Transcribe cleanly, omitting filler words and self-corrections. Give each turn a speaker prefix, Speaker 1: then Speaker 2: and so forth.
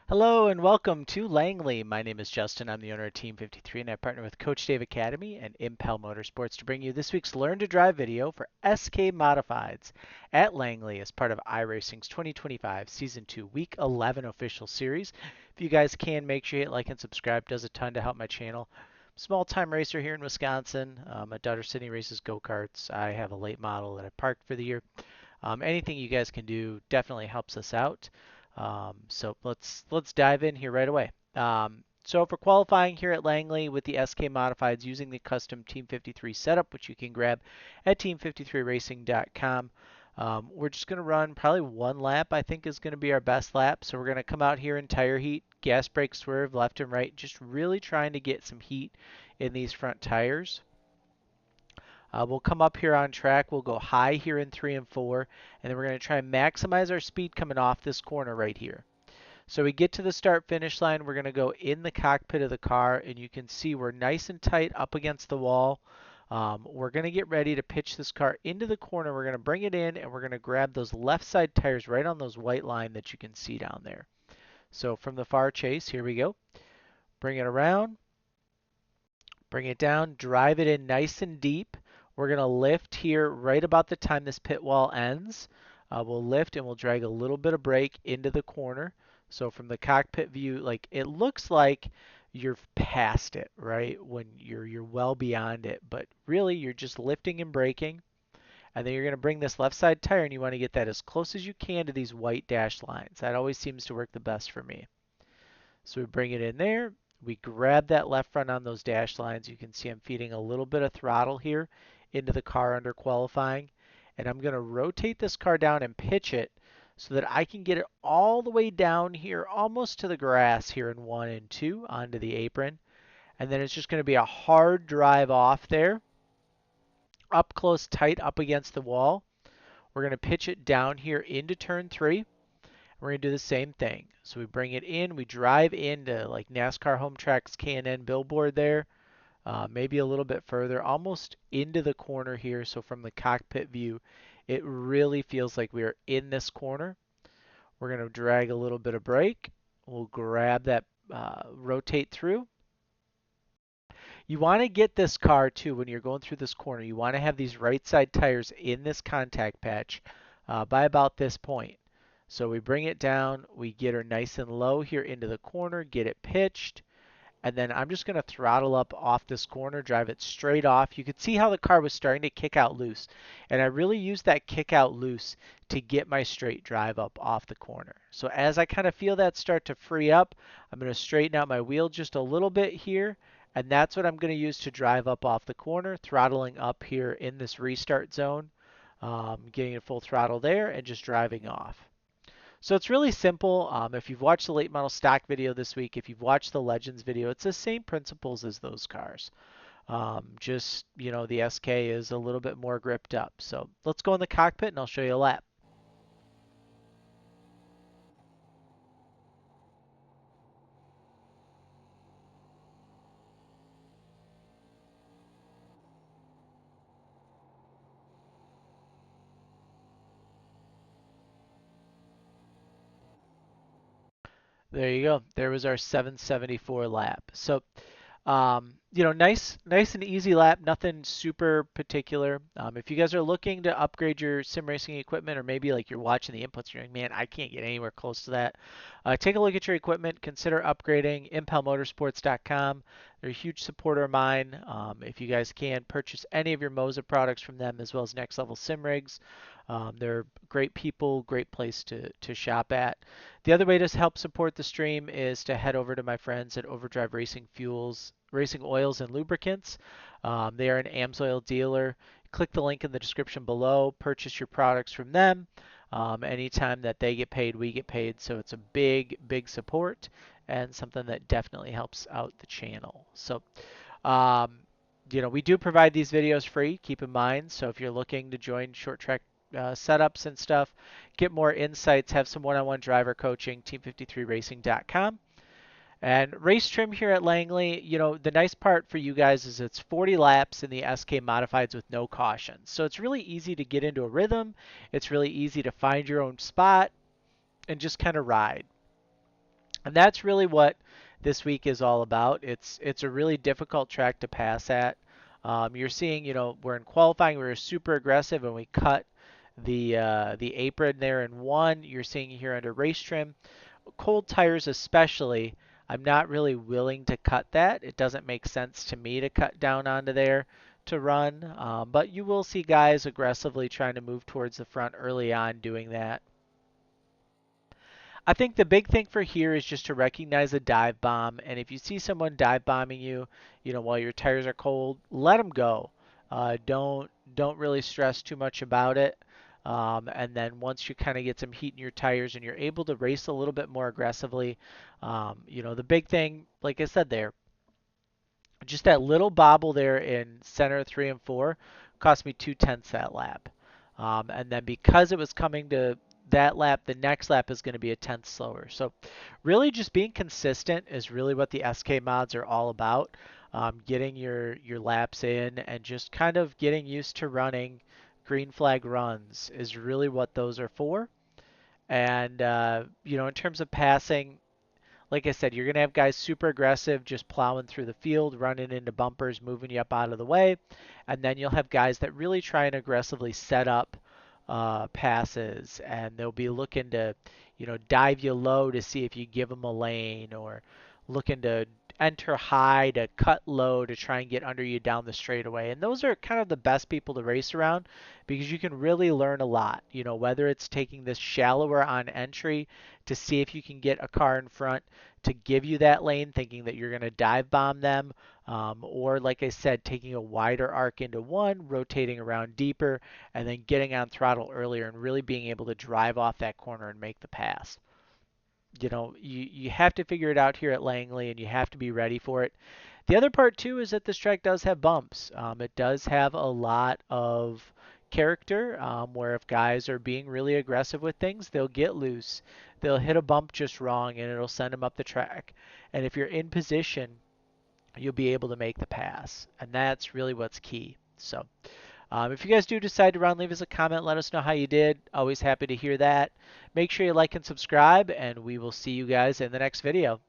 Speaker 1: Hello and welcome to Langley. My name is Justin. I'm the owner of Team 53 and I partner with Coach Dave Academy and Impel Motorsports to bring you this week's Learn to Drive video for SK Modifieds at Langley as part of iRacing's 2025 Season 2 Week 11 official series. If you guys can, make sure you hit like and subscribe. It does a ton to help my channel. Small time racer here in Wisconsin. My daughter Sydney races go-karts. I have a late model that I parked for the year. Anything you guys can do definitely helps us out. So let's dive in here right away. So for qualifying here at Langley with the SK Modifieds using the custom Team 53 setup, which you can grab at team53racing.com, we're just going to run probably one lap, I think is going to be our best lap. So we're going to come out here in tire heat, gas brake swerve left and right, just really trying to get some heat in these front tires. We'll come up here on track. We'll go high here in 3 and 4, and then we're going to try and maximize our speed coming off this corner right here. So we get to the start finish line. We're going to go in the cockpit of the car, and you can see we're nice and tight up against the wall. We're going to get ready to pitch this car into the corner. We're going to bring it in, and we're going to grab those left side tires right on those white line that you can see down there. So from the far chase, here we go. Bring it around. Bring it down, drive it in nice and deep. We're going to lift here right about the time this pit wall ends. We'll lift and we'll drag a little bit of brake into the corner. So from the cockpit view, like it looks like you're past it, right? When you're well beyond it, but really you're just lifting and braking. And then you're going to bring this left side tire and you want to get that as close as you can to these white dashed lines. That always seems to work the best for me. So we bring it in there. We grab that left front on those dash lines. You can see I'm feeding a little bit of throttle here into the car under qualifying. And I'm going to rotate this car down and pitch it so that I can get it all the way down here, almost to the grass here in 1 and 2 onto the apron. And then it's just going to be a hard drive off there, up close, tight, up against the wall. We're going to pitch it down here into turn 3. We're going to do the same thing. So we bring it in, we drive into like NASCAR Home Tracks K&N billboard there, maybe a little bit further, almost into the corner here. So from the cockpit view, it really feels like we are in this corner. We're going to drag a little bit of brake. We'll grab that, rotate through. You want to get this car too when you're going through this corner. You want to have these right side tires in this contact patch by about this point. So we bring it down, we get her nice and low here into the corner, get it pitched, and then I'm just going to throttle up off this corner, drive it straight off. You could see how the car was starting to kick out loose, and I really used that kick out loose to get my straight drive up off the corner. So as I kind of feel that start to free up, I'm going to straighten out my wheel just a little bit here, and that's what I'm going to use to drive up off the corner, throttling up here in this restart zone, getting it full throttle there, and just driving off. So it's really simple. If you've watched the late model stock video this week, if you've watched the Legends video, it's the same principles as those cars. Just, the SK is a little bit more gripped up. So let's go in the cockpit and I'll show you a lap. There you go. There was our 774 lap. So nice and easy lap, nothing super particular. If you guys are looking to upgrade your sim racing equipment, or maybe like you're watching the inputs, you're like, man, I can't get anywhere close to that. Take a look at your equipment. Consider upgrading. ImpelMotorsports.com. They're a huge supporter of mine. If you guys can purchase any of your Moza products from them, as well as Next Level Sim Rigs. They're great people, great place to shop at. The other way to help support the stream is to head over to my friends at Overdrive Racing Fuels, Racing Oils and Lubricants. They are an AMSOIL dealer. Click the link in the description below. Purchase your products from them. Anytime that they get paid, we get paid. So it's a big, big support and something that definitely helps out the channel. So, we do provide these videos free. Keep in mind. So if you're looking to join short track setups and stuff, get more insights, have some one-on-one driver coaching, team53racing.com. And race trim here at Langley, the nice part for you guys is it's 40 laps in the SK Modifieds with no cautions. So it's really easy to get into a rhythm. It's really easy to find your own spot and just kind of ride. And that's really what this week is all about. It's a really difficult track to pass at. You're seeing, we're in qualifying, we were super aggressive and we cut the apron there in one. You're seeing here under race trim, cold tires especially. I'm not really willing to cut that. It doesn't make sense to me to cut down onto there to run. But you will see guys aggressively trying to move towards the front early on doing that. I think the big thing for here is just to recognize a dive bomb, and if you see someone dive bombing you, while your tires are cold, let them go. Don't really stress too much about it. And then once you kind of get some heat in your tires and you're able to race a little bit more aggressively, the big thing, like I said there, just that little bobble there in center 3 and 4 cost me 2/10 that lap. And then because it was coming to that lap, the next lap is going to be a tenth slower. So really just being consistent is really what the SK mods are all about. Getting your laps in and just kind of getting used to running green flag runs is really what those are for. And, in terms of passing, like I said, you're going to have guys super aggressive, just plowing through the field, running into bumpers, moving you up out of the way. And then you'll have guys that really try and aggressively set up passes, and they'll be looking to, dive you low to see if you give them a lane, or looking to enter high to cut low to try and get under you down the straightaway. And those are kind of the best people to race around because you can really learn a lot. Whether it's taking this shallower on entry to see if you can get a car in front to give you that lane, thinking that you're going to dive bomb them, or like I said, taking a wider arc into one, rotating around deeper, and then getting on throttle earlier and really being able to drive off that corner and make the pass. You have to figure it out here at Langley, and you have to be ready for it. The other part too is that this track does have bumps. It does have a lot of character, where if guys are being really aggressive with things, they'll get loose. They'll hit a bump just wrong, and it'll send them up the track. And if you're in position, you'll be able to make the pass. And that's really what's key. So if you guys do decide to run, leave us a comment. Let us know how you did. Always happy to hear that. Make sure you like and subscribe, and we will see you guys in the next video.